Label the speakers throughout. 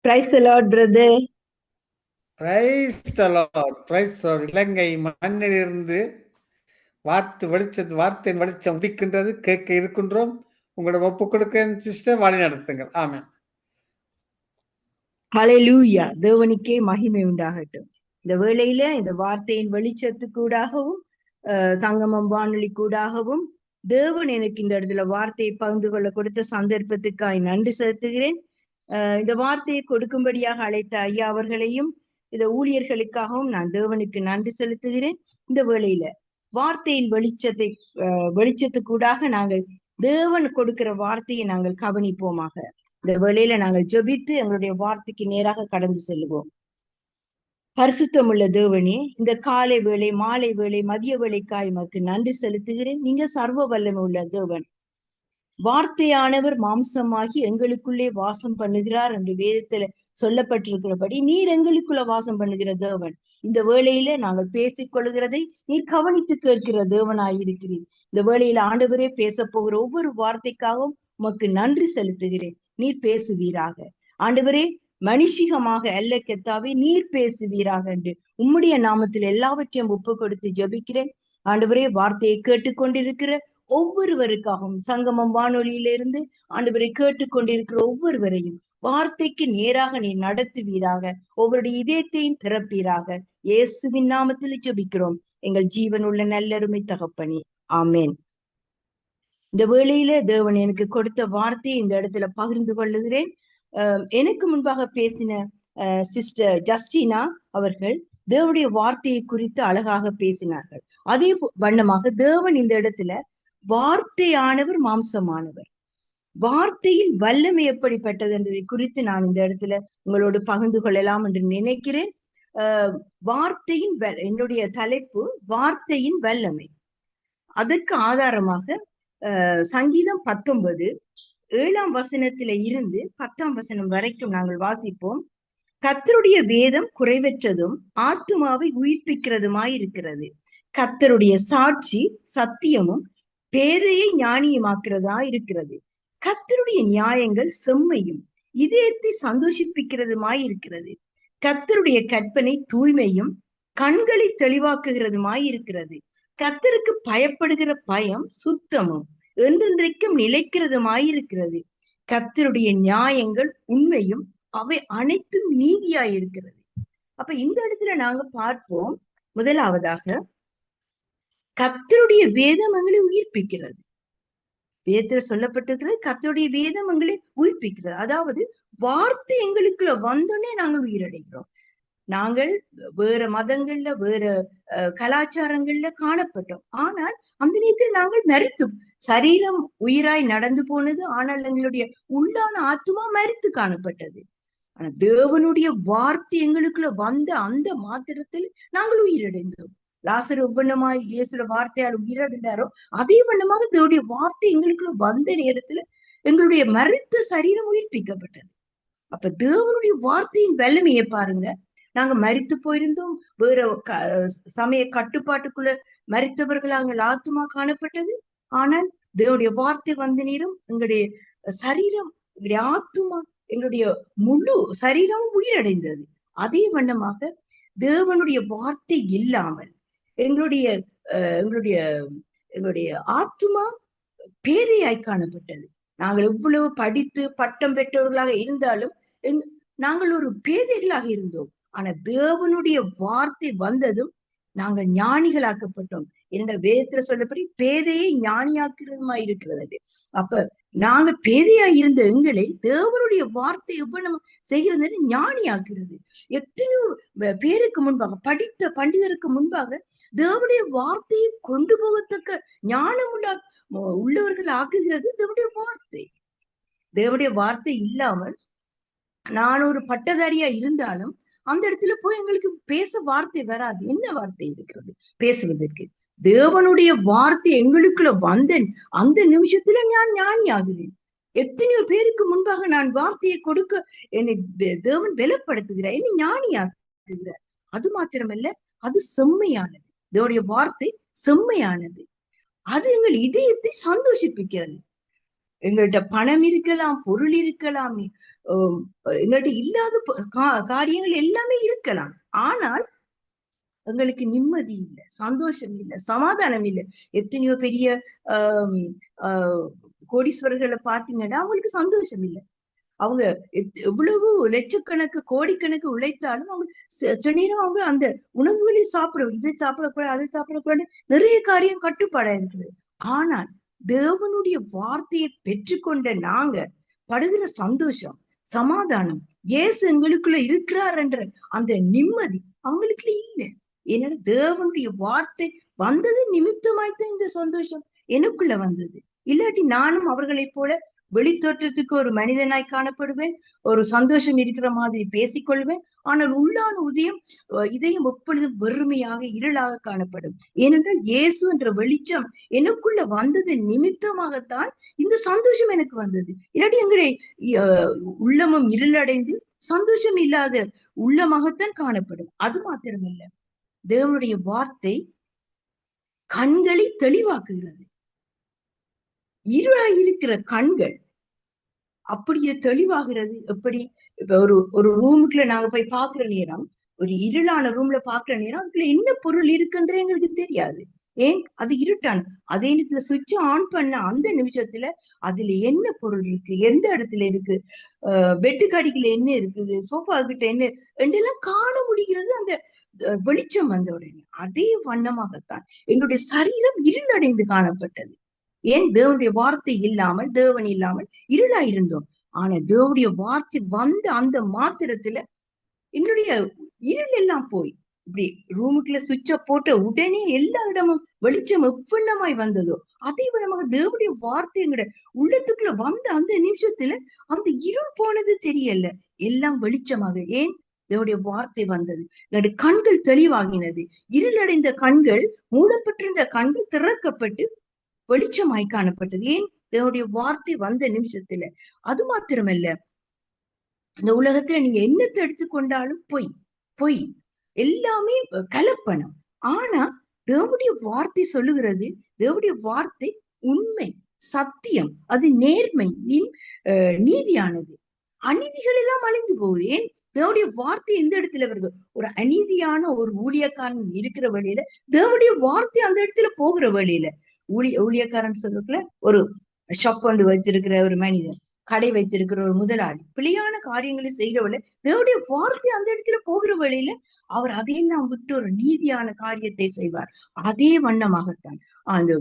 Speaker 1: Price the lord brother.
Speaker 2: Praise the lord, praise the lord. Ilangai மண்ணிலிருந்து வார்த்தையின் வெளிச்சம் உதிக்கின்றது. கேட்க இருக்கின்றோம். உங்களோட ஒப்பு கொடுக்க சிஸ்டர் வழி நடத்துங்கள். ஆமென்.
Speaker 1: ஹல்லேலூயா. தேவனுக்கே மகிமை உண்டாகட்டும். இந்த வேளையில இந்த வார்த்தையின் வெளிச்சத்துக்கூடாகவும் சங்கமம் வானொலி கூடாகவும் தேவன் எனக்கு இந்த இடத்துல வார்த்தையை பகிர்ந்து கொள்ள கொடுத்த சந்தர்ப்பத்துக்காய் நன்றி செலுத்துகிறேன். இந்த வார்த்தையை கொடுக்கும்படியாக அழைத்த ஐயா அவர்களையும் இந்த ஊழியர்களுக்காகவும் நான் தேவனுக்கு நன்றி செலுத்துகிறேன். இந்த வேளையில வார்த்தையின் வெளிச்சத்துக்கூடாக நாங்கள் தேவன் கொடுக்கிற வார்த்தையை நாங்கள் கவனிப்போமாக. இந்த வேளையில நாங்கள் ஜெபித்து எங்களுடைய வார்த்தைக்கு நேராக கடந்து செல்லுவோம். பரிசுத்தமுள்ள தேவனே, இந்த காலை வேளை, மாலை வேளை, மதிய வேளைக்காய் உமக்கு நன்றி செலுத்துகிறேன். நீங்க சர்வ வல்லமை உள்ள தேவன். வார்த்தையானவர் மாம்சமாகி எங்களுக்குள்ளே வாசம் பண்ணுகிறார் என்று வேதத்துல சொல்லப்பட்டிருக்கிறபடி நீர் எங்களுக்குள்ள வாசம் பண்ணுகிற தேவன். இந்த வேளையில நாங்கள் பேசிக் கொள்கிறதை நீர் கவனித்து கேட்கிற தேவனாயிருக்கிறீர். இந்த வேளையில ஆண்டவரே பேச போகிற ஒவ்வொரு வார்த்தைக்காகவும் உமக்கு நன்றி செலுத்துகிறேன். நீர் பேசுவீராக ஆண்டவரே. மனுஷிகமாக அல்ல கெத்தாவே, நீர் பேசுவீராக என்று உம்முடைய நாமத்தில் எல்லாவற்றையும் ஒப்பு கொடுத்து ஜெபிக்கிறேன். ஆண்டவரே, வார்த்தையை கேட்டுக்கொண்டிருக்கிற ஒவ்வொருவருக்காகவும் சங்கமம் வானொலியிலிருந்து ஆண்டவரை கேட்டுக்கொண்டிருக்கிற ஒவ்வொருவரையும் வார்த்தைக்கு நேராக நீ நடத்துவீராக. ஒவ்வொருடைய இதயத்தையும் திறப்பீராக. இயேசுவின் நாமத்தில் ஜெபிக்கிறோம் எங்கள் ஜீவன் உள்ள நல்லருமை தகப்பனே, ஆமேன். இந்த வேளையில தேவன் எனக்கு கொடுத்த வார்த்தையை இந்த இடத்துல பகிர்ந்து கொள்ளுகிறேன். எனக்கு முன்பாக பேசின சிஸ்டர் ஜஸ்டினா அவர்கள் தேவனுடைய வார்த்தையை குறித்து அழகாக பேசினார்கள். அதே வண்ணமாக தேவன் இந்த இடத்துல வார்த்தையானவர் மாம்சமானவர், வார்த்தையின் வல்லமை எப்படிப்பட்டது என்பதை குறித்து நான் இந்த இடத்துல உங்களோடு பகிர்ந்து கொள்ளலாம் என்று நினைக்கிறேன். வார்த்தையின் என்னுடைய தலைப்பு வார்த்தையின் வல்லமை. அதற்கு ஆதாரமாக சங்கீதம் 19:7 இருந்து 10 வரைக்கும் நாங்கள் வாசிப்போம். கர்த்தருடைய வேதம் குறைவற்றதும் ஆத்துமாவை உயிர்ப்பிக்கிறதுமாயிருக்கிறது. கர்த்தருடைய சாட்சி சத்தியமும் பேதையை ஞானியமாக்குறதா இருக்கிறது. கர்த்தருடைய நியாயங்கள் செம்மையும் இதயத்தை சந்தோஷிப்பிக்கிறதுமாயிருக்கிறது. கர்த்தருடைய கற்பனை தூய்மையும் கண்களை தெளிவாக்குகிறதுமாயிருக்கிறது. கர்த்தருக்கு பயப்படுகிற பயம் சுத்தமும் என்றென்றைக்கும் நிலைக்கிறதுமாயிருக்கிறது. கர்த்தருடைய நியாயங்கள் உண்மையும் அவை அனைத்தும் நீதியாயிருக்கிறது. அப்ப இந்த இடத்துல நாங்க பார்ப்போம், முதலாவதாக கர்த்தருடைய வேதம் எங்களை உயிர்ப்பிக்கிறது. வேதத்துல சொல்லப்பட்டிருக்கிறது கர்த்தருடைய வேதம் எங்களை உயிர்ப்பிக்கிறது. அதாவது வார்த்தை எங்களுக்குள்ள வந்தோடனே நாங்கள் உயிரடைகிறோம். நாங்கள் வேற மதங்கள்ல வேற கலாச்சாரங்கள்ல காணப்பட்டோம். ஆனால் அந்த நேரத்தில் நாங்கள் மரித்தோம். சரீரம் உயிராய் நடந்து போனது, ஆனால் எங்களுடைய உள்ளான ஆத்மா மரித்து காணப்பட்டது. ஆனா தேவனுடைய வார்த்தை எங்களுக்குள்ள வந்த அந்த மாத்திரத்தில் நாங்கள் உயிரடைந்தோம். லாசர் ஒவ்வொன்னமாய் இயேசுட வார்த்தையால் உயிரடைந்தாரோ அதே வண்ணமாக தேவனுடைய வார்த்தை எங்களுக்குள்ள வந்த நேரத்துல எங்களுடைய மரித்த சரீரம் உயிர்ப்பிக்கப்பட்டது. அப்ப தேவனுடைய வார்த்தையின் வல்லமையை பாருங்க. நாங்க மரித்து போயிருந்தோம், வேற சமய கட்டுப்பாட்டுக்குள்ள மரித்தவர்களாக ஆத்துமா காணப்பட்டது. ஆனால் தேவனுடைய வார்த்தை வந்த நேரம் எங்களுடைய சரீரம், எங்களுடைய ஆத்துமா, எங்களுடைய முழு சரீரம் உயிரடைந்தது. அதே வண்ணமாக தேவனுடைய வார்த்தை இல்லாமல் எங்களுடைய எங்களுடைய எங்களுடைய ஆத்துமா பேதையாய் காணப்பட்டது. நாங்கள் எவ்வளவு படித்து பட்டம் பெற்றவர்களாக இருந்தாலும் நாங்கள் ஒரு பேதைகளாக இருந்தோம். ஆனா தேவனுடைய வார்த்தை வந்ததும் நாங்கள் ஞானிகளாக்கப்பட்டோம். என்ற வேதத்துல சொல்லப்படி பேதையை ஞானியாக்குறதுமா இருக்கிறது. அப்ப நாங்க பேதையா இருந்த எங்களை தேவனுடைய வார்த்தை எப்ப நம்ம செய்கிறது ஞானியாக்குறது. எத்தனையோ பேருக்கு முன்பாக, படித்த பண்டிதருக்கு முன்பாக தேவனுடைய வார்த்தையை கொண்டு போகத்தக்க ஞானம் உள்ளவர்கள் ஆக்குகிறது தேவனுடைய வார்த்தை. தேவனுடைய வார்த்தை இல்லாமல் நான் ஒரு பட்டதாரியா இருந்தாலும் அந்த இடத்துல போய் எங்களுக்கு பேச வார்த்தை வராது. என்ன வார்த்தை இருக்கிறது பேசுவதற்கு? தேவனுடைய வார்த்தை எங்களுக்குள்ள வந்த அந்த நிமிஷத்துல நான் ஞானி ஆகிறேன். எத்தனையோ பேருக்கு முன்பாக நான் வார்த்தையை கொடுக்க என்னை தேவன் பலப்படுத்துகிறார், என்னை ஞானி ஆக்குகிறார். அது மாத்திரமல்ல, அது செம்மையானது. தேவனுடைய வார்த்தை செம்மையானது. அது எங்கள் இதயத்தை சந்தோஷிப்பிக்கிறது. எங்கள்கிட்ட பணம் இருக்கலாம், பொருள் இருக்கலாம், எங்கள்கிட்ட இல்லாத காரியங்கள் எல்லாமே இருக்கலாம். ஆனால் எங்களுக்கு நிம்மதி இல்லை, சந்தோஷம் இல்லை, சமாதானம் இல்லை. எத்தனையோ பெரிய ஆஹ் ஆஹ் கோடீஸ்வரர்களை பாத்தீங்கன்னா அவங்களுக்கு சந்தோஷம் இல்லை. அவங்க எவ்வளவு லட்சக்கணக்கு கோடிக்கணக்கு உழைத்தாலும் அவங்க சில நேரம் அவங்க அந்த உணவுகளை சாப்பிடும், இதை சாப்பிடக்கூடாது, அதை சாப்பிடக்கூடாது, நிறைய காரியம் கட்டுப்பாடா இருக்குது. ஆனால் தேவனுடைய வார்த்தையை பெற்றுக்கொண்ட நாங்க படுகிற சந்தோஷம், சமாதானம், இயேசு எங்களுக்குள்ள இருக்கிறார் என்ற அந்த நிம்மதி அவங்களுக்குள்ள இல்லை. ஏன்னா தேவனுடைய வார்த்தை வந்தது நிமித்தமாய்த்தான் இந்த சந்தோஷம் எனக்குள்ள வந்தது. இல்லாட்டி நானும் அவர்களை போல வெளித்தோற்றத்துக்கு ஒரு மனிதனாய் காணப்படுவேன், ஒரு சந்தோஷம் இருக்கிற மாதிரி பேசிக்கொள்வேன். ஆனால் உள்ளான இதயம் எப்பொழுதும் வெறுமையாக இருளாக காணப்படும். ஏனென்றால் இயேசு என்ற வெளிச்சம் எனக்குள்ள வந்தது நிமித்தமாகத்தான் இந்த சந்தோஷம் எனக்கு வந்தது. இல்லாட்டி எங்களுடைய உள்ளமும் இருளடைந்து சந்தோஷம் இல்லாத உள்ளமாகத்தான் காணப்படும். அது மாத்திரமல்ல, தேவனுடைய வார்த்தை கண்களை தெளிவாக்குகிறது. இருளாய் இருக்கிற கண்கள் அப்படியே தெளிவாகிறது. எப்படி? இப்ப ஒரு ரூமுக்குள்ள நாங்க போய் பாக்குற நேரம், ஒரு இருளான ரூம்ல பாக்குற நேரம் அதுக்குள்ள என்ன பொருள் இருக்குன்ற எங்களுக்கு தெரியாது. ஏன்? அது இருட்டான். அதே நேரத்துல சுவிட்ச் ஆன் பண்ண அந்த நிமிஷத்துல அதுல என்ன பொருள் இருக்கு, எந்த இடத்துல இருக்கு, பெட்டுக்கு அடிக்கல என்ன இருக்குது, சோஃபா கிட்ட என்ன என்றெல்லாம் காண முடிகிறது அந்த வெளிச்சம் வந்த உடனே. அதே வண்ணமாகத்தான் எங்களுடைய சரீரம் இருளடைந்து காணப்பட்டது. ஏன்? தேவனுடைய வார்த்தை இல்லாமல், தேவன் இல்லாமல் இருளா இருந்தோம். ஆனா தேவனுடைய வார்த்தை வந்த அந்த மாத்திரத்துல எங்களுடைய இருள் எல்லாம் போய், இப்படி ரூமுக்குள்ள சுவிட்ச போட்ட உடனே எல்லா இடமும் வெளிச்சம் எவ்வளமாய் வந்ததோ அதே விதமாக தேவனுடைய வார்த்தை எங்கட உள்ளத்துக்குள்ள வந்த அந்த நிமிஷத்துல அந்த இருள் போனது தெரியல, எல்லாம் வெளிச்சமாக. ஏன்? தேவனுடைய வார்த்தை வந்தது. என்னுடைய கண்கள் தெளிவாகினது. இருளடைந்த கண்கள், மூடப்பட்டிருந்த கண்கள் திறக்கப்பட்டு வெளிச்சமாய் காணப்பட்டது. ஏன்? தேவனுடைய வார்த்தை வந்த நிமிஷத்துல. அது மாத்திரமல்ல, இந்த உலகத்துல நீங்க என்னத்தை எடுத்துக்கொண்டாலும் பொய் எல்லாமே கலப்பணம். ஆனா தேவனுடைய வார்த்தை சொல்லுகிறது, தேவனுடைய வார்த்தை உண்மை, சத்தியம், அது நேர்மை, நீதியானது. அநீதிகள் எல்லாம் அழிந்து போகுது. ஏன்? தேவனுடைய வார்த்தை எந்த இடத்துல வருது? ஒரு அநீதியான ஒரு ஊழியக்காரன் இருக்கிற வழியில தேவனுடைய வார்த்தை அந்த இடத்துல போகிற வழியில, ஊழியக்காரன் சொல்றதுக்குள்ள ஒரு ஷாப் கொண்டு வைத்திருக்கிற ஒரு மனிதன், கடை வைத்திருக்கிற ஒரு முதலாளி பிழையான காரியங்களை செய்கிறவளை தேவனுடைய வார்த்தை அந்த இடத்துல போகிற வழியில அவர் அதையெல்லாம் விட்டு ஒரு நீதியான காரியத்தை செய்வார். அதே வண்ணமாகத்தான் அந்த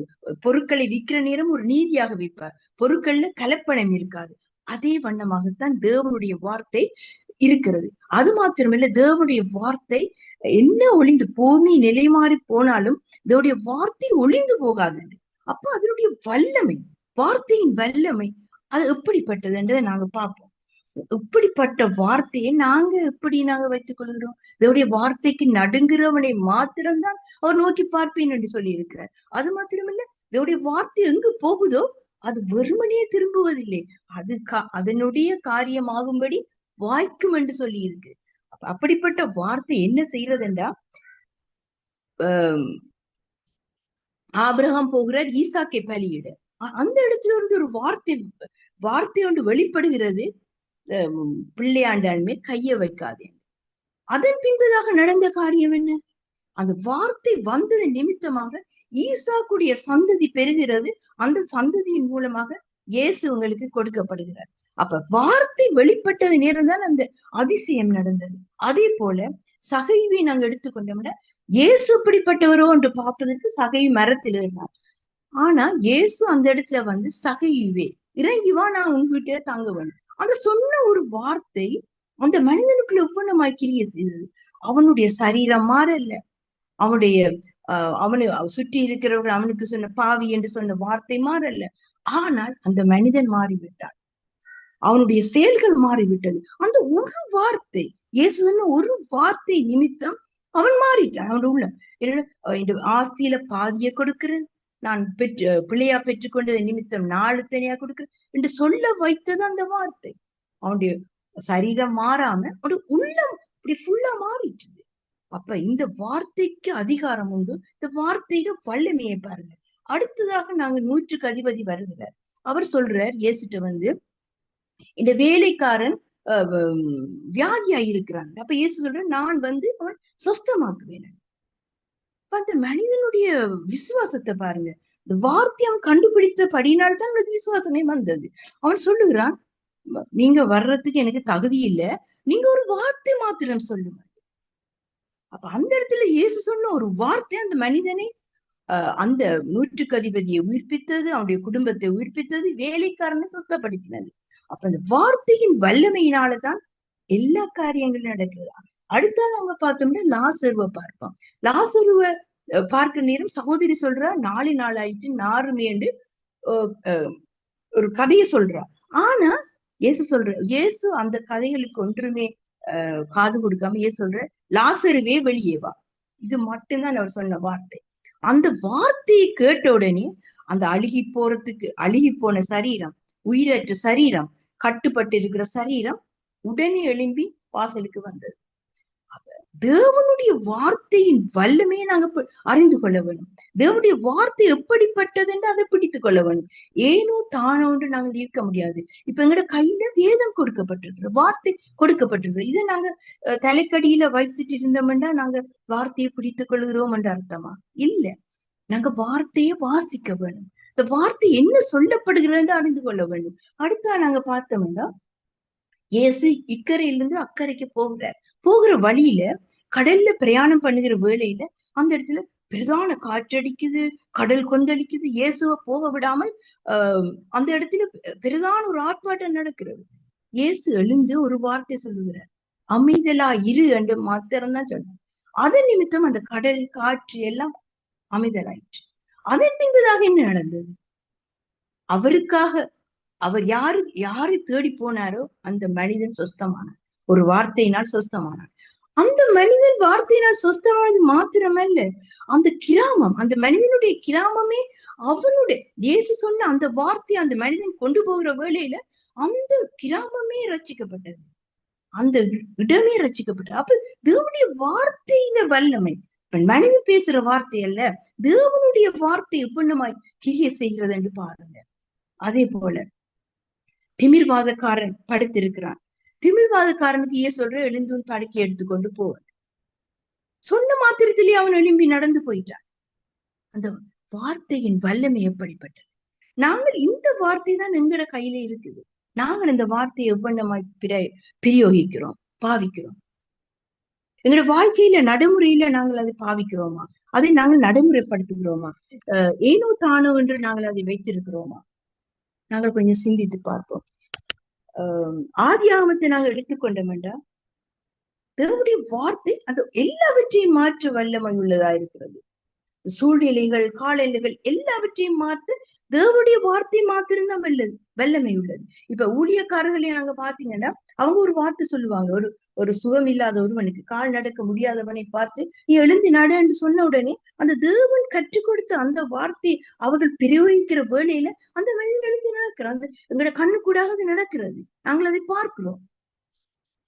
Speaker 1: பொருட்களை விற்கிற நேரம் ஒரு நீதியாக விற்பார். பொருட்கள்ல கலப்பணம் இருக்காது. அதே வண்ணமாகத்தான் தேவனுடைய வார்த்தை இருக்கிறது. அது மாத்திரமில்ல, தேவனுடைய வார்த்தை என்ன ஒளிந்து பூமி நிலை மாறி போனாலும் தேவனுடைய வார்த்தை ஒளிந்து போகாது. அப்ப அதனுடைய வல்லமை, வார்த்தையின் வல்லமை அது எப்படிப்பட்டது என்றதை நாங்க பார்ப்போம். இப்படிப்பட்ட வார்த்தையை நாங்க எப்படி வைத்துக் கொள்கிறோம்? தேவனுடைய வார்த்தைக்கு நடுங்குறவனை மாத்திரம்தான் அவர் நோக்கி பார்ப்பேன் என்று சொல்லி இருக்கிறார். அது மாத்திரமில்ல, தேவனுடைய வார்த்தை எங்கு போகுதோ அது வெறுமனே திரும்புவதில்லை, அது அதனுடைய காரியமாகும்படி வாய்க்கும் என்று சொல்லி இருக்கு. அப்படிப்பட்ட வார்த்தை என்ன செய்யறதுண்டா, ஆபிரகாம் போகிறார் ஈசாக்கை பலியிட. அந்த இடத்துல இருந்து ஒரு வார்த்தை ஒன்று வெளிப்படுகிறது, பிள்ளையாண்டான் மேல் கைய வைக்காதே. அதன் பின்பதாக நடந்த காரியம் என்ன? அந்த வார்த்தை வந்தது நிமித்தமாக ஈசாக்குடைய சந்ததி பெறுகிறது. அந்த சந்ததியின் மூலமாக இயேசு உங்களுக்கு கொடுக்கப்படுகிறார். அப்ப வார்த்தை வெளிப்பட்டது நேரம் தான் அந்த அதிசயம் நடந்தது. அதே போல சகைவை நாங்க எடுத்துக்கொண்டோம்னா, இயேசு எப்படிப்பட்டவரோ என்று பார்ப்பதற்கு சகைவி மரத்தில் இருந்தார். ஆனா இயேசு அந்த இடத்துல வந்து, சகைவே இறங்கி வா, நான் உங்ககிட்ட தங்க வேணும். அந்த சொன்ன ஒரு வார்த்தை அந்த மனிதனுக்குள்ள எவ்வளவு கிரிய செய்தது. அவனுடைய சரீரம் மாறல, அவனுடைய அவனு சுற்றி இருக்கிறவர்கள் அவனுக்கு சொன்ன பாவி என்று சொன்ன வார்த்தை மாறல. ஆனால் அந்த மனிதன் மாறிவிட்டான், அவனுடைய செயல்கள் மாறிவிட்டது. அந்த ஒரு வார்த்தை, இயேசு சொன்ன ஒரு வார்த்தை நிமித்தம் அவன் மாறிட்டான். அவன் உள்ள ஆஸ்தியில பாதிய கொடுக்கிறேன், நான் பிள்ளையா பெற்றுக்கொண்டது நிமித்தம் 4 தனியா கொடுக்கிறேன் என்று சொல்ல வைத்தது அந்த வார்த்தை. அவனுடைய சரீரம் மாறாம அவனுடைய உள்ளம் இப்படி ஃபுல்லா மாறிட்டுது. அப்ப இந்த வார்த்தைக்கு அதிகாரம் உண்டு. இந்த வார்த்தையில வல்லமையை பாருங்க. அடுத்ததாக நாங்க 100க்கு அதிபதி வருகிறார். அவர் சொல்றார் இயேசுட்ட வந்து, இந்த வேலைக்காரன் வியாதியா இருக்கிறாங்க. அப்ப இயேசு சொல்ற, நான் வந்து அவன் சொஸ்தமாக்குவேன். அந்த மனிதனுடைய விசுவாசத்தை பாருங்க. இந்த வார்த்தை அவன் கண்டுபிடித்தபடினால் தான் அவனுக்கு விசுவாசமே வந்தது. அவன் சொல்லுகிறான், நீங்க வர்றதுக்கு எனக்கு தகுதி இல்ல, நீங்க ஒரு வார்த்தை மாத்திரம் சொல்லுங்க. அப்ப அந்த இடத்துல இயேசு சொன்ன ஒரு வார்த்தை அந்த மனிதனை அந்த 100க்கு அதிபதியை உயிர்ப்பித்தது, அவனுடைய குடும்பத்தை உயிர்ப்பித்தது, வேலைக்காரனை சுத்தப்படுத்தினது. அப்ப அந்த வார்த்தையின் வல்லமையினாலதான் எல்லா காரியங்களும் நடக்குது. அடுத்தது அவங்க பார்த்தோம்னா லாசருவை பார்ப்போம். லாசருவை பார்க்கிற நேரம் சகோதரி சொல்றா, 4 நாள் ஆயிட்டு நாறுமே என்று ஒரு கதையை சொல்றா. ஆனா இயேசு அந்த கதைகளுக்கு ஒன்றுமே காது கொடுக்காம இயேசு சொல்ற, லாசருவே வெளியே வா. இது மட்டும்தான் அவர் சொன்ன வார்த்தை. அந்த வார்த்தையை கேட்ட உடனே அந்த அழுகி போன சரீரம், உயிரற்ற சரீரம், கட்டுப்பட்டு இருக்கிற சரீரம் உடனே எழும்பி வாசலுக்கு வந்தது. தேவனுடைய வார்த்தையின் வல்லமையை நாங்க அறிந்து கொள்ள வேண்டும். தேவனுடைய வார்த்தை எப்படிப்பட்டது என்று அதை பிடித்துக் கொள்ள வேண்டும். ஏனோ தானோ என்று நாங்கள் இருக்க முடியாது. இப்ப எங்கட கையில வேதம் கொடுக்கப்பட்டிருக்கிற, வார்த்தை கொடுக்கப்பட்டிருக்கிற, இதை நாங்க தலைக்கடியில வைத்துட்டு இருந்தோம்னா நாங்க வார்த்தையை பிடித்துக் கொள்கிறோம் என்று அர்த்தமா? இல்ல. நாங்க வார்த்தையை வாசிக்க வேண்டும். இந்த வார்த்தை என்ன சொல்லப்படுகிறது அறிந்து கொள்ள வேண்டும். அடுத்தா நாங்க பார்த்தோம்னா இயேசு இக்கரையிலிருந்து அக்கறைக்கு போகிற வழியில கடல்ல பிரயாணம் பண்ணுகிற வேளையில அந்த இடத்துல பிரதான காற்றடிக்குது, கடல் கொந்தளிக்குது. இயேசுவை போக விடாமல் அந்த இடத்துல பிரதான ஒரு ஆர்ப்பாட்டம் நடக்கிறது. இயேசு எழுந்து ஒரு வார்த்தை சொல்லுகிறார், அமைதலா இரு என்று மாத்திரம்தான் சொன்னார். அதன் நிமித்தம் அந்த கடல் காற்று எல்லாம் அமைதலாயிற்று. அதன் பின்பதாக என்ன நடந்தது? அவர் யாரை தேடி போனாரோ அந்த மனிதன் சொஸ்தமானார். ஒரு வார்த்தையினால் சொஸ்தமானார். அந்த மனிதன் வார்த்தையினால் சொஸ்தமானது மாத்திரமல்ல, அந்த கிராமம், அந்த மனிதனுடைய கிராமமே அவனுடைய இயேசு சொன்ன அந்த வார்த்தையை அந்த மனிதன் கொண்டு போகிற வேளையில அந்த கிராமமே ரட்சிக்கப்பட்டது, அந்த இடமே ரட்சிக்கப்பட்டது. அப்ப தேவனுடைய வார்த்தையில வல்லமை. மனிதன் பேசுற வார்த்தை அல்ல, தேவனுடைய வார்த்தை எப்படிமாய் கிரியை செய்கிறது என்று பாருங்க. அதே போல திமிர்வாதக்காரன் படுத்திருக்கிறான். திமிர்வாதக்காரனுக்கு ஏன் சொல்ற, எழுந்து படுக்கை எடுத்துக்கொண்டு போவான். சொன்ன மாத்திரத்திலேயே அவன் எழும்பி நடந்து போயிட்டான். அந்த வார்த்தையின் வல்லமை எப்படிப்பட்டது? நாங்கள் இந்த வார்த்தை தான் எங்கட கையில இருக்குது. நாங்கள் இந்த வார்த்தையை எவ்வளமாய் பிரயோகிக்கிறோம், பாவிக்கிறோம். எங்களோட வாழ்க்கையில நடைமுறையில நாங்கள் அதை பாவிக்கிறோமா? அதை நாங்கள் நடைமுறைப்படுத்துகிறோமா? ஏனோ தானோ என்று நாங்கள் அதை வைத்திருக்கிறோமா? நாங்கள் கொஞ்சம் சிந்தித்து பார்ப்போம். ஆதியாகமத்தை நாங்கள் எடுத்துக்கொண்டோம் என்றால் தேவனுடைய வார்த்தை அந்த எல்லாவற்றையும் மாற்ற வல்லமை உள்ளதா இருக்கிறது. சூழ்நிலைகள், காலநிலைகள் எல்லாவற்றையும் மாற்ற தேவனுடைய வார்த்தை மாத்திரம்தான் வல்லமை உள்ளது. இப்ப ஊழியக்காரர்களே நாங்க பாத்தீங்கன்னா அவங்க ஒரு வார்த்தை சொல்லுவாங்க. ஒரு சுகம் இல்லாத ஒருவனுக்கு, கால் நடக்க முடியாதவனை பார்த்து நீ எழுந்து நட என்று சொன்ன உடனே அந்த தேவன் கற்றுக் கொடுத்த அந்த வார்த்தை அவர்கள் பிரயோகிக்கிற வேளையில அந்த மனிதன் எழுந்து நடக்கிறார். அந்த எங்களோட கண்ணு கூடாக அது நடக்கிறது, நாங்கள் அதை பார்க்கிறோம்.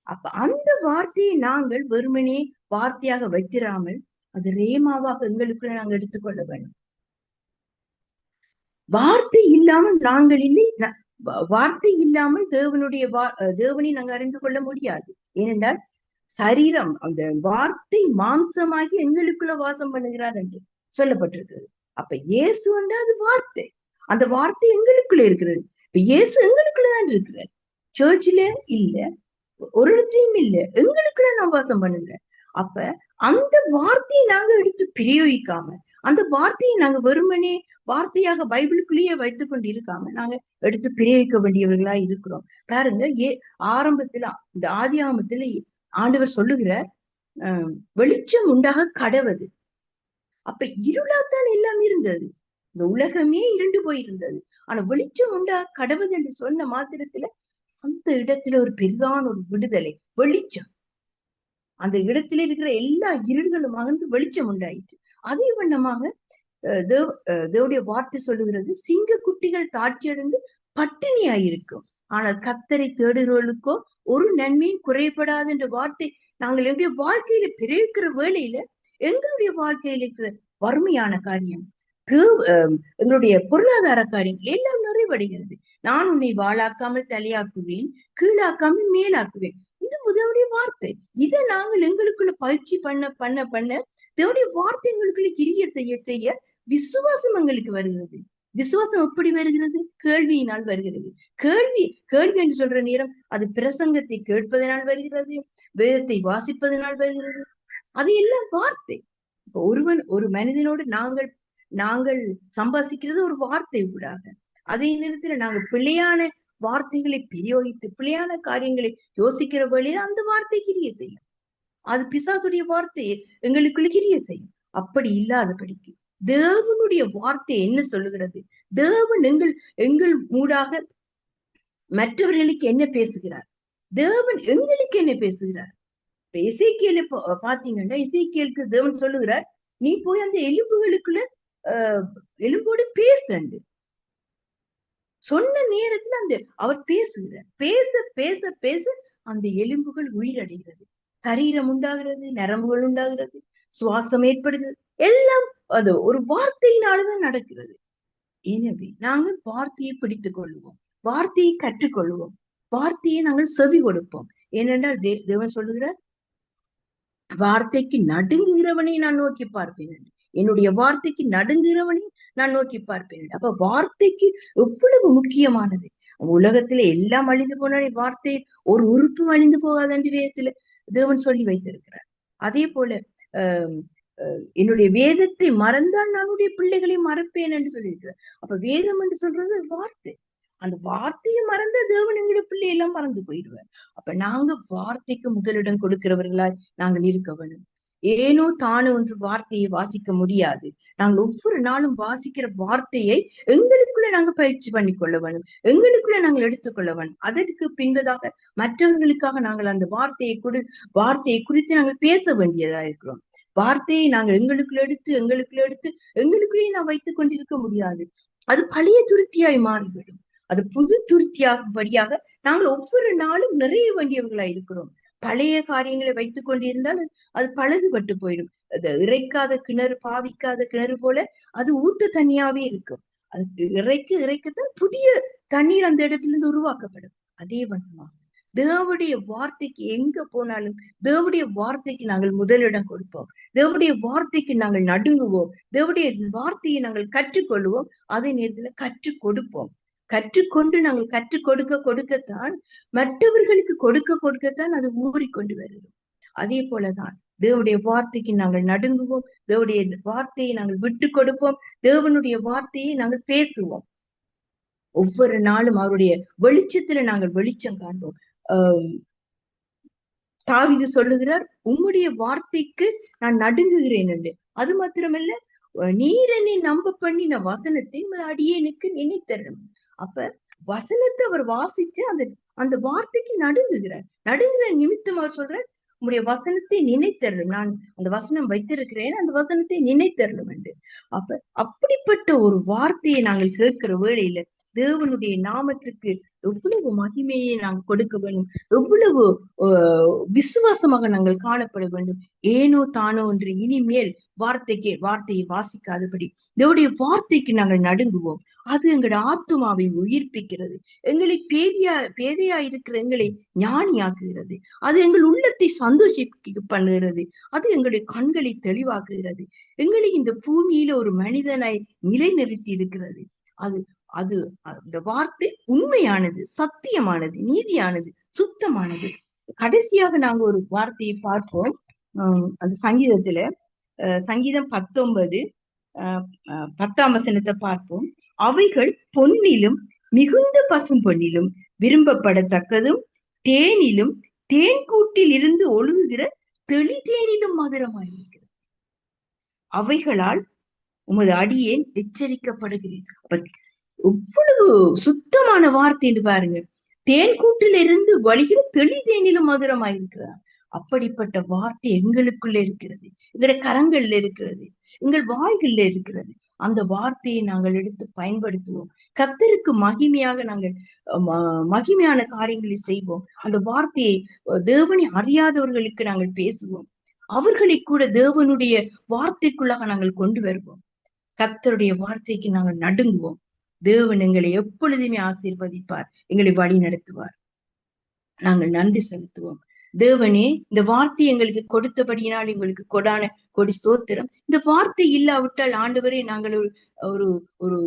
Speaker 1: அப்ப அந்த வார்த்தையை நாங்கள் வெறுமனே வார்த்தையாக வைத்திராமல் அது ரேமாவாக எங்களுக்குள்ள நாங்கள் எடுத்துக்கொள்ள வேண்டும். வார்த்தை இல்லாமல் நாங்கள் இல்லை, வார்த்தை இல்லாமல் தேவனை நாங்கள் அறிந்து கொள்ள முடியாது. ஏனென்றால் சரீரம், அந்த வார்த்தை மாம்சமாகி எங்களுக்குள்ள வாசம் பண்ணுகிறார் என்று சொல்லப்பட்டிருக்கிறது. அப்ப இயேசு வந்து அது வார்த்தை, அந்த வார்த்தை எங்களுக்குள்ள இருக்கிறது. இப்ப இயேசு எங்களுக்குள்ளதான் இருக்கிறார். சர்ச்சில இல்ல, ஒரு இடத்தையும் இல்ல, எங்களுக்குள்ள நான் வாசம் பண்ணுகிறேன். அப்ப அந்த வார்த்தையை நாங்க எடுத்து பிரயோகிக்காம, அந்த வார்த்தையை நாங்க வெறுமனே வார்த்தையாக பைபிளுக்குள்ளேயே வைத்துக் கொண்டு இருக்காம நாங்க எடுத்து பிரயோகிக்க வேண்டியவர்களா இருக்கிறோம். பாருங்க, ஆரம்பத்துல இந்த ஆதியாகமத்துல ஆண்டவர் சொல்லுகிறார், வெளிச்சம் உண்டாக கடவது. அப்ப இருளாத்தான் எல்லாம் இருந்தது, இந்த உலகமே இருண்டு போயிருந்தது. ஆனா வெளிச்சம் உண்டாக கடவது என்று சொன்ன மாத்திரத்துல அந்த இடத்துல ஒரு பெரிதான ஒரு விடுதலை, வெளிச்சம். அந்த இடத்துல இருக்கிற எல்லா இருள்களும் அகன்று வெளிச்சம் உண்டாயிற்று. அதே வண்ணமாக தேவனுடைய வார்த்தை சொல்லுகிறது, சிங்க குட்டிகள் தாட்சியடைந்து பட்டினியாயிருக்கும், ஆனால் கர்த்தரை தேடுகிறவர்களுக்கோ ஒரு நன்மையும் குறைபடாது என்ற வார்த்தை நாங்கள் எங்களுடைய வாழ்க்கையில பிரயோகிக்கிற வேளையில எங்களுடைய வாழ்க்கையில இருக்கிற வறுமையான காரியம், எங்களுடைய பொருளாதார காரியம் எல்லாம் நிறைவடைகிறது. நான் உன்னை வாளாக்காமல் தலையாக்குவேன், கீழாக்காமல் மேலாக்குவேன். இது தேவனுடைய வார்த்தை. இதை நாங்கள் எங்களுக்குள்ள பயிற்சி பண்ண பண்ண பண்ண தேவனுடைய வார்த்தை எங்களுக்குள்ள கிரிய செய்ய செய்ய விசுவாசம் எங்களுக்கு வருகிறது. விசுவாசம் எப்படி வருகிறது? கேள்வியினால் வருகிறது. கேள்வி என்று சொல்ற நேரம் அது பிரசங்கத்தை கேட்பதனால் வருகிறது, வேதத்தை வாசிப்பதனால் வருகிறது. அது எல்லாம் வார்த்தை. இப்ப ஒரு மனிதனோடு நாங்கள் சம்பாதிக்கிறது ஒரு வார்த்தை ஊடாக. அதே நேரத்துல நாங்கள் பிள்ளையான வார்த்தைகளை பிரயோகித்து பிள்ளையான காரியங்களை யோசிக்கிற வழியில அந்த வார்த்தை கிரிய செய்யும். அது பிசாசுடைய வார்த்தையை எங்களுக்குள்ள கிரிய செய்யும். அப்படி இல்லாதபடிக்கு தேவனுடைய வார்த்தை என்ன சொல்லுகிறது? தேவன் எங்கள் மூடாக மற்றவர்களுக்கு என்ன பேசுகிறார்? தேவன் எங்களுக்கு என்ன பேசுகிறார்? இப்ப எசேக்கியேல பாத்தீங்கன்னா, எசேக்கியேலுக்கு தேவன் சொல்லுகிறார், நீ போய் அந்த எலும்புகளுக்குள்ள எலும்போடு பேசண்டு சொன்ன நேரத்துல அவர் பேசுகிறார். பேச பேச பேச அந்த எலும்புகள் உயிரடைகிறது, சரீரம் உண்டாகிறது, நரம்புகள் உண்டாகிறது, சுவாசம் ஏற்படுகிறது. எல்லாம் அது ஒரு வார்த்தையினாலதான் நடக்கிறது. எனவே நாங்கள் வார்த்தையை பிடித்துக் கொள்வோம், வார்த்தையை கற்றுக்கொள்வோம், வார்த்தையை நாங்கள் செவி கொடுப்போம். ஏனென்றால் தேவன் சொல்லுகிறார், வார்த்தைக்கு நடுங்குகிறவனை நான் நோக்கி பார்ப்பேன் என்று. என்னுடைய வார்த்தைக்கு நடுங்குகிறவனை நான் நோக்கி பார்ப்பேன். அப்ப வார்த்தைக்கு எவ்வளவு முக்கியமானது. உலகத்துல எல்லாம் அழிந்து போன வார்த்தை ஒரு உறுப்பு அழிந்து போகாது என்று வேதத்துல தேவன் சொல்லி வைத்திருக்கிறார். அதே போல என்னுடைய வேதத்தை மறந்தால் நானுடைய பிள்ளைகளை மறப்பேன் என்று சொல்லியிருக்கிறார். அப்ப வேதம் என்று சொல்றது வார்த்தை. அந்த வார்த்தையை மறந்த தேவன் எங்களுடைய பிள்ளை எல்லாம் மறந்து போயிடுவார். அப்ப நாங்க வார்த்தைக்கு முதலிடம் கொடுக்கிறவர்களாய் நாங்கள் இருக்க வேண்டும். ஏனோ தானோ ஒன்று வார்த்தையை வாசிக்க முடியாது. நாங்கள் ஒவ்வொரு நாளும் வாசிக்கிற வார்த்தையை எங்களுக்குள்ள நாங்க பயிற்சி பண்ணி கொள்ள வேண்டும், எங்களுக்குள்ள நாங்கள் எடுத்துக்கொள்ள வேண்டும். அதற்கு பின்பதாக மற்றவர்களுக்காக நாங்கள் அந்த வார்த்தையை குறித்து நாங்கள் பேச வேண்டியதா இருக்கிறோம். வார்த்தையை நாங்கள் எங்களுக்குள்ள எடுத்து எங்களுக்குள்ளேயே நான் வைத்துக் கொண்டிருக்க முடியாது. அது பழைய துருத்தியாய் மாறிவிடும். அது புது துருத்தியாகும்படியாக நாங்கள் ஒவ்வொரு நாளும் நிறைய வேண்டியவர்களாய் இருக்கிறோம். பழைய காரியங்களை வைத்துக் கொண்டிருந்தால் அது பழுதுபட்டு போயிடும். அது இறைக்காத கிணறு, பாவிக்காத கிணறு போல அது ஊத்த தண்ணியாவே இருக்கும். அது இறைக்கத்தான் புதிய தண்ணீர் அந்த இடத்துல இருந்து உருவாக்கப்படும். அதே வண்ணமா தேவனுடைய வார்த்தைக்கு எங்க போனாலும் தேவனுடைய வார்த்தைக்கு நாங்கள் முதலிடம் கொடுப்போம், தேவனுடைய வார்த்தைக்கு நாங்கள் நடுங்குவோம், தேவனுடைய வார்த்தையை நாங்கள் கற்றுக்கொள்வோம். அதே நேரத்துல கற்றுக் கொடுப்போம். கற்றுக்கொண்டு நாங்கள் கற்றுக் கொடுக்கத்தான் மற்றவர்களுக்கு கொடுக்கத்தான் அது ஊறிக்கொண்டு வருது. அதே போலதான் தேவனுடைய வார்த்தைக்கு நாங்கள் நடுங்குவோம், தேவனுடைய வார்த்தையை நாங்கள் விட்டு கொடுப்போம், தேவனுடைய வார்த்தையை நாங்கள் பேசுவோம். ஒவ்வொரு நாளும் அவருடைய வெளிச்சத்துல நாங்கள் வெளிச்சம் காண்போம். தாவீது சொல்லுகிறார், உம்முடைய வார்த்தைக்கு நான் நடுங்குகிறேன் என்று. அது மாத்திரமல்ல, நீர் என்னை நம்ப பண்ணின வசனத்தை அடியேனுக்கு நினைத்தரும். அப்ப வசனத்தை அவர் வாசிச்சு அந்த வார்த்தைக்கு நடுங்குகிறார். நடுங்குற நிமித்தம் அவர் சொல்றார், உங்களுடைய வசனத்தை நினைத்தரணும், நான் அந்த வசனம் வைத்திருக்கிறேன், அந்த வசனத்தை நினைத்தரணும் என்று. அப்ப அப்படிப்பட்ட ஒரு வார்த்தையை நாங்கள் கேட்கிற வேளையில தேவனுடைய நாமத்துக்கு எவ்வளவு மகிமையை நாங்கள் கொடுக்க வேண்டும், எவ்வளவு விசுவாசமாக நாங்கள் காணப்பட வேண்டும். ஏனோ தானோ என்று இனிமேல் வார்த்தையை வாசிக்காதபடி தேவனுடைய வார்த்தைக்கு நாங்கள் நடுங்குவோம். அது எங்களுடைய ஆத்துமாவை உயிர்ப்பிக்கிறது, எங்களை பேதையா இருக்கிற எங்களை ஞானியாக்குகிறது, அது எங்கள் உள்ளத்தை சந்தோஷிக்க பண்ணுகிறது, அது எங்களுடைய கண்களை தெளிவாக்குகிறது, எங்களை இந்த பூமியில ஒரு மனிதனாய் நிலைநிறுத்தி இருக்கிறது. அது அந்த வார்த்தை உண்மையானது, சத்தியமானது, நீதியானது, சுத்தமானது. கடைசியாக நாங்க ஒரு வார்த்தையை பார்ப்போம். அந்த சங்கீதத்துல சங்கீதம் 19 10ஆம் வசனத்தை பார்ப்போம். அவைகள் பொன்னிலும் மிகுந்த பசும் பொன்னிலும் விரும்பப்படத்தக்கதும் தேனிலும் தேன் கூட்டில் இருந்து ஒழுகுகிற தெளி தேனிலும் மதுரமாயிருக்கிறது. அவைகளால் உமது அடியேன் எச்சரிக்கப்படுகிறேன். எவ்வளவு சுத்தமான வார்த்தை என்று பாருங்க. தேன் கூட்டில இருந்து வழிகிற தெளி தேனிலும் மதுரமாயிருக்கிறார். அப்படிப்பட்ட வார்த்தை எங்களுக்குள்ள இருக்கிறது, எங்களுடைய கரங்கள்ல இருக்கிறது, எங்கள் வாய்கள்ல இருக்கிறது. அந்த வார்த்தையை நாங்கள் எடுத்து பயன்படுத்துவோம். கர்த்தருக்கு மகிமையாக நாங்கள் மகிமையான காரியங்களை செய்வோம். அந்த வார்த்தையை தேவனை அறியாதவர்களுக்கு நாங்கள் பேசுவோம். அவர்களை கூட தேவனுடைய வார்த்தைக்குள்ளாக நாங்கள் கொண்டு வருவோம். கர்த்தருடைய வார்த்தைக்கு நாங்கள் நடுங்குவோம். தேவன் எங்களை எப்பொழுதுமே ஆசீர்வதிப்பார், எங்களை வழி நடத்துவார். நாங்கள் நன்றி செலுத்துவோம். தேவனே, இந்த வார்த்தை எங்களுக்கு கொடுத்தபடியினால் எங்களுக்கு கொடான கொடி சோத்திரம். இந்த வார்த்தை இல்லாவிட்டால் ஆண்டவரே நாங்கள் ஒரு ஒரு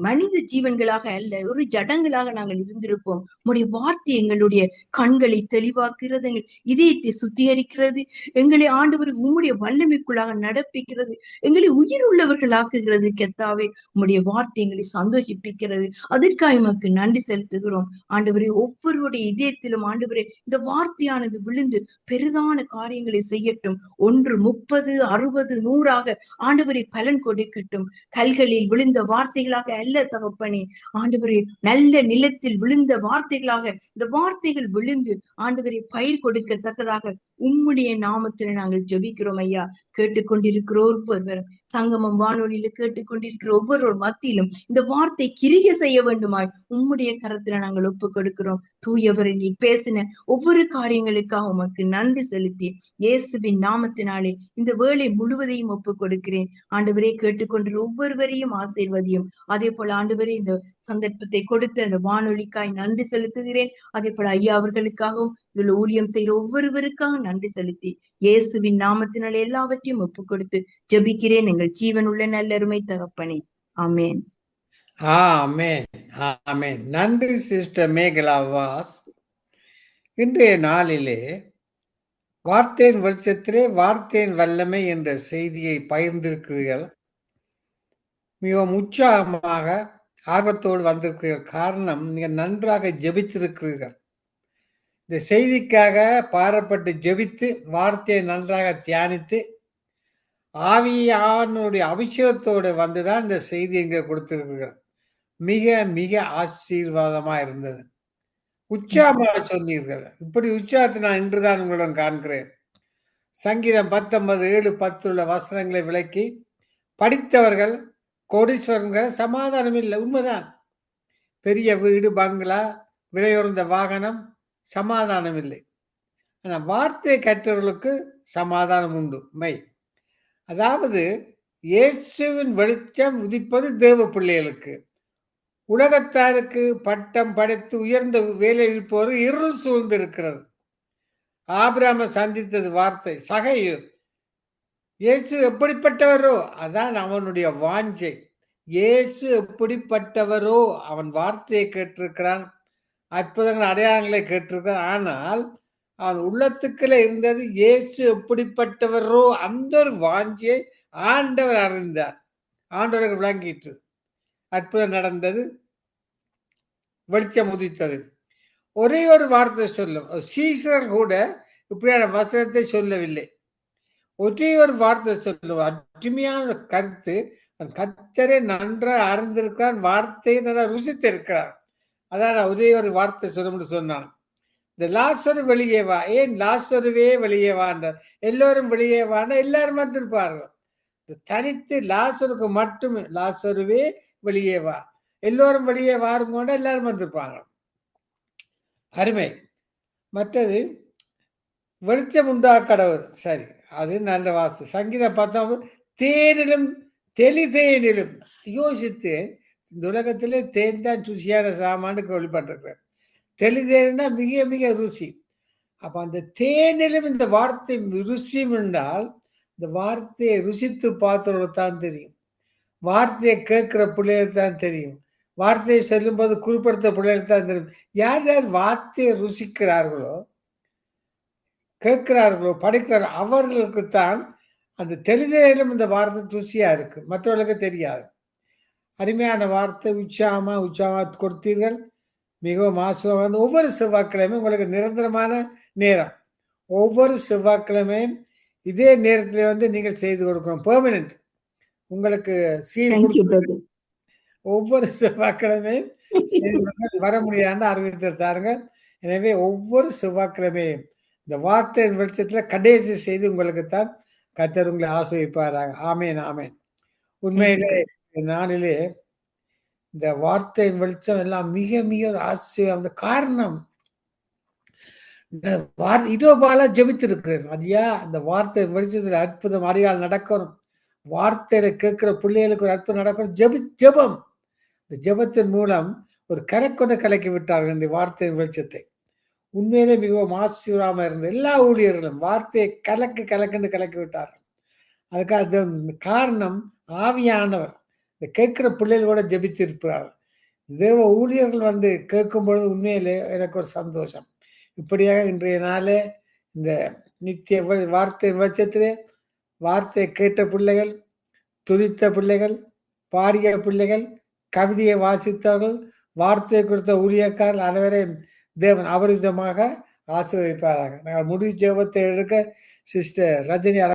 Speaker 1: மனித ஜீவன்களாக அல்ல, ஒரு ஜடங்களாக நாங்கள் இருந்திருப்போம். உம்முடைய வார்த்தை எங்களுடைய கண்களை தெளிவாக்குகிறது, எங்கள் இதயத்தை சுத்திகரிக்கிறது, எங்களை ஆண்டவர் உம்முடைய வல்லமைக்குள்ளாக நடப்பிக்கிறது, எங்களை உயிர் உள்ளவர்களாக்குகிறது. கெத்தாவே, உம்முடைய வார்த்தை எங்களை சந்தோஷிப்பிக்கிறது. அதற்காக உமக்கு நன்றி செலுத்துகிறோம். ஆண்டவரே, ஒவ்வொருவருடைய இதயத்திலும் ஆண்டவரே இந்த வார்த்தையானது விழுந்து பெரிதான காரியங்களை செய்யட்டும். 1, 30, 60, 100 ஆண்டவரை பலன் கொடுக்கட்டும். கல்களில் விழுந்த வார்த்தைகளாக அல்ல தகப்பனே, ஆண்டவரே நல்ல நிலத்தில் விழுந்த வார்த்தைகளாக இந்த வார்த்தைகள் விழுந்து ஆண்டவரை பயிர் கொடுக்கத்தக்கதாக உம்முடைய நாமத்தில் நாங்கள் ஜெபிக்கிறோம் ஐயா. கேட்டுக்கொண்டிருக்கிற ஒவ்வொருவரும், சங்கமம் வானொலியில கேட்டுக்கொண்டிருக்கிற ஒவ்வொரு மத்தியிலும் இந்த வார்த்தை கிரியை செய்ய வேண்டுமாய் உம்முடைய கரத்துல நாங்கள் ஒப்பு கொடுக்கிறோம். தூயவரை நீ பேசின ஒவ்வொரு காரியங்களுக்காக உமக்கு நன்றி செலுத்தி இயேசுவின் நாமத்தினாலே இந்த வேளை முழுவதையும் ஒப்பு கொடுக்கிறேன். ஆண்டவரே, கேட்டுக்கொண்டிருக்கிற ஒவ்வொருவரையும் ஆசீர்வதியும். அதே போல ஆண்டவரே, இந்த சந்தர்ப்பத்தை கொடுத்த அந்த வானொலிக்காய் நன்றி செலுத்துகிறேன். அதே போல ஐயா அவர்களுக்காகவும் இதுல ஊழியம் செய்கிற ஒவ்வொருவருக்காக நன்றி செலுத்தி இயேசுவின் நாமத்தினால் எல்லாவற்றையும் ஒப்பு கொடுத்து ஜெபிக்கிறேன் எங்கள் ஜீவன் உள்ள நல்லருமை தகப்பனே. ஆமேன்.
Speaker 2: ஆமேன். ஆமேன். நன்றி சிஸ்டர் மேகலா வாஸ். இன்றைய நாளிலே வார்த்தையின் வெளிச்சத்திலே வார்த்தையின் வல்லமை என்ற செய்தியை பகிர்ந்திருக்கிறீர்கள். மிகவும் உற்சாகமாக ஆர்வத்தோடு வந்திருக்கிறீர்கள். காரணம், நீங்கள் நன்றாக ஜெபித்திருக்கிறீர்கள். இந்த செய்திக்காக பாரப்பட்டு ஜெபித்து வார்த்தையை நன்றாக தியானித்து ஆவியானுடைய அபிஷேகத்தோடு வந்துதான் இந்த செய்தி இங்கே கொடுத்திருக்கிறீர்கள். மிக மிக ஆசீர்வாதமா இருந்தது. உற்சாகமாக சொன்னீர்கள். இப்படி உற்சாகத்தை நான் இன்றுதான் உங்களுடன் காண்கிறேன். சங்கீதம் 19:7, 10 உள்ள வசனங்களை விளக்கி படித்தவர்கள் கோடீஸ்வரர்கள் சமாதானம் இல்லை. உண்மைதான். பெரிய வீடு, பங்களா, விலையுறந்த வாகனம், சமாதானம் இல்லை. ஆனால் வார்த்தையை கற்றவர்களுக்கு சமாதானம் உண்டு. அதாவது இயேசுவின் வெளிச்சம் உதிப்பது தேவ பிள்ளைகளுக்கு. உலகத்தாருக்கு பட்டம் படைத்து உயர்ந்த வேலையில் இருப்பவர் இருள் சூழ்ந்து இருக்கிறது. ஆபிரகாமை சந்தித்தது வார்த்தை. சகையு இயேசு எப்படிப்பட்டவரோ அதான் அவனுடைய வாஞ்சை. இயேசு எப்படிப்பட்டவரோ அவன் வார்த்தையை கேட்டிருக்கிறான், அற்புதங்கள் அடையாளங்களை கேட்டிருக்கிறான். ஆனால் அவன் உள்ளத்துக்குள்ள இருந்தது இயேசு எப்படிப்பட்டவரோ அந்த ஒரு வாஞ்சியை ஆண்டவர் அறிந்தார். ஆண்டவருக்கு விளங்கிற்று. அற்புதம் நடந்தது, வெளிச்சம் உதித்தது. ஒரே ஒரு வார்த்தை சொல்லும். சீசர் கூட இப்படியான வசனத்தை சொல்லவில்லை. ஒரே ஒரு வார்த்தை சொல்லும். அருமையான கருத்து. கர்த்தரை நன்றாக அறிந்திருக்கிறான், வார்த்தையை நல்லா ருசித்திருக்கிறான். அதான் ஒரே ஒரு வார்த்தை சொல்லும்னு சொன்னான். இந்த லாசரு வெளியே வா. ஏன் லாசருவே வெளியே வான்றார்? எல்லோரும் வெளியே வான்னா எல்லாரும் வந்திருப்பார்கள். தனித்து லாசருக்கு மட்டுமே லாசருவே வெளியே வா, எல்லோரும் வெளியே வாருங்கோண்டா எல்லாரும் வந்திருப்பாங்க. அருமை. மற்றது வெளிச்சம் உண்டா கடவுள். சரி, அது நல்ல வாசு. சங்கீதம் 19 தேனிலும் தெளிதேனிலும். யோசித்து இந்த உலகத்திலே தேன் தான் ருசியான சாமான்னு கேள்விப்பட்டிருக்கிறேன். தெளிதேனா மிக மிக ருசி. அப்ப அந்த தேனிலும் இந்த வார்த்தை ருசியும் என்றால் இந்த வார்த்தையை ருசித்து பார்த்தவர்களுக்கு தான் தெரியும். வார்த்தையை கேட்கிற பிள்ளைகளுக்கு தான் தெரியும். வார்த்தையை சொல்லும்போது குறிப்பிடுத்த பிள்ளைகளுக்கு தான் தெரியும். யார் யார் வார்த்தையை ருசிக்கிறார்களோ, கேட்கிறார்களோ, படிக்கிறார்களோ அவர்களுக்குத்தான் அந்த தெளிதேனிலும் இந்த வார்த்தை ருசியா இருக்கு, மற்றவர்களுக்கு தெரியாது. அருமையான வார்த்தை. உற்சாகமா கொடுத்தீர்கள். மிகவும் ஆசீர்வாதம். ஒவ்வொரு செவ்வாய்க்கிழமையும் உங்களுக்கு நிரந்தரமான நேரம். ஒவ்வொரு செவ்வாய்க்கிழமையும் இதே நேரத்தில் நீங்கள் செய்து கொடுக்கணும். பெர்மனன்ட். உங்களுக்கு ஒவ்வொரு செவ்வாய்க்கிழமையும் வர முடியாதுன்னு அறிவித்தாருங்க. எனவே ஒவ்வொரு செவ்வாய்க்கிழமையும் இந்த வார்த்தையின் வெளிச்சத்தில் கடைசி செய்து உங்களுக்குத்தான் கர்த்தர் உங்களை ஆசீர்வதிப்பாராக. ஆமேன், ஆமேன். உண்மையிலே நாளிலே இந்த வார்த்தையின் வெளிச்சம் எல்லாம் மிக மிக ஆச்சரியம். அந்த காரணம் இதோ பால ஜெபித்திருக்கிறேன். ஐயா, அந்த வார்த்தை வெளிச்சத்தில் அற்புதம் அடையாளம் நடக்கணும். வார்த்தையில கேட்கிற பிள்ளைகளுக்கு ஒரு அற்புதம் நடக்கும். ஜெபம், இந்த ஜெபத்தின் மூலம் ஒரு கரைக்கொண்டு கலக்கி விட்டார்கள் இந்த வார்த்தையின் வெளிச்சத்தை. உண்மையிலே மிகவும் ஆசீர்வாதமா இருந்த எல்லா ஊழியர்களும் வார்த்தையை கலக்குன்னு கலக்கி விட்டார்கள். அதுக்காக காரணம் ஆவியானவர் இந்த கேட்கிற பிள்ளைகள் கூட ஜெபித்து இருப்பார்கள். தேவ ஊழியர்கள் வந்து கேட்கும் பொழுது உண்மையிலே எனக்கு ஒரு சந்தோஷம். இப்படியாக இன்றைய நாளே இந்த நித்திய வார்த்தை வெளிச்சத்திலே வார்த்தையை கேட்ட பிள்ளைகள், துதித்த பிள்ளைகள், பாடிய பிள்ளைகள், கவிதையை வாசித்தவர்கள், வார்த்தையை கொடுத்த ஊழியக்காரர்கள் அனைவரையும் தேவன் அபரிதமாக ஆசீர்வதிப்பாராக. நாங்கள் முடிவு ஜெபத்தை எடுக்க சிஸ்டர் ரஜினி